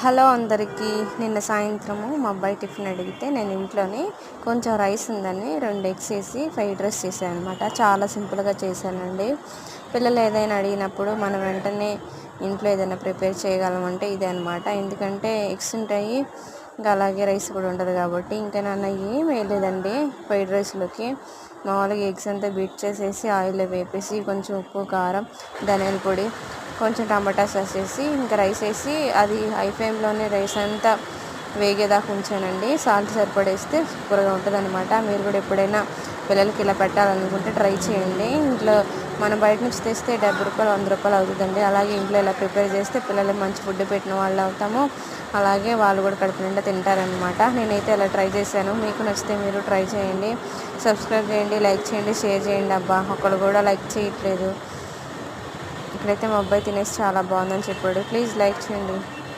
Hello అందరికీ. నిన్న సాయంత్రము మా అబ్బాయి టిఫిన్ అడిగితే నేను ఇంట్లోనే కొంచెం రైస్ ఉందని 2 ఎగ్స్ వేసి ఫ్రైడ్ రైస్ చేశాను అనమాట. చాలా సింపుల్గా చేశానండి. పిల్లలు ఏదైనా అడిగినప్పుడు మనం వెంటనే ఇంట్లో ఏదైనా ప్రిపేర్ చేయగలమంటే ఇదే అనమాట. ఎందుకంటే ఎగ్స్ ఉంటాయి, ఇంకా అలాగే రైస్ కూడా ఉంటుంది కాబట్టి. ఇంకా నన్ను ఏం వేయలేదండి ఫ్రైడ్ రైస్లోకి. మామూలుగా ఎగ్స్ అంతా బీట్ చేసేసి ఆయిల్లో వేపేసి కొంచెం ఉప్పు, కారం, ధనియాల పొడి, కొంచెం టమాటా సాస్ వేసి ఇంకా రైస్ వేసి అది హై ఫ్లేమ్లోనే రైస్ అంతా వేగేదాకా ఉంచానండి. సాల్ట్ సరిపడేస్తే సూపర్గా ఉంటుంది అనమాట. మీరు కూడా ఎప్పుడైనా పిల్లలకి ఇలా పెట్టాలనుకుంటే ట్రై చేయండి. ఇంట్లో మనం బయట నుంచి తెస్తే 70 రూపాయలు 100 రూపాయలు అవుతుందండి. అలాగే ఇంట్లో ఇలా ప్రిపేర్ చేస్తే పిల్లలకి మంచి ఫుడ్ పెట్టిన వాళ్ళు అవుతాము. అలాగే వాళ్ళు కూడా కడుపు నిండా తింటారనమాట. నేనైతే ఇలా ట్రై చేశాను. మీకు నచ్చితే మీరు ట్రై చేయండి. సబ్స్క్రైబ్ చేయండి, లైక్ చేయండి, షేర్ చేయండి. అబ్బా ఒకళ్ళు కూడా లైక్ చేయట్లేదు. ఇక్కడైతే మా అబ్బాయి తినేసి చాలా బాగుందని చెప్పాడు. ప్లీజ్ లైక్ చేయండి.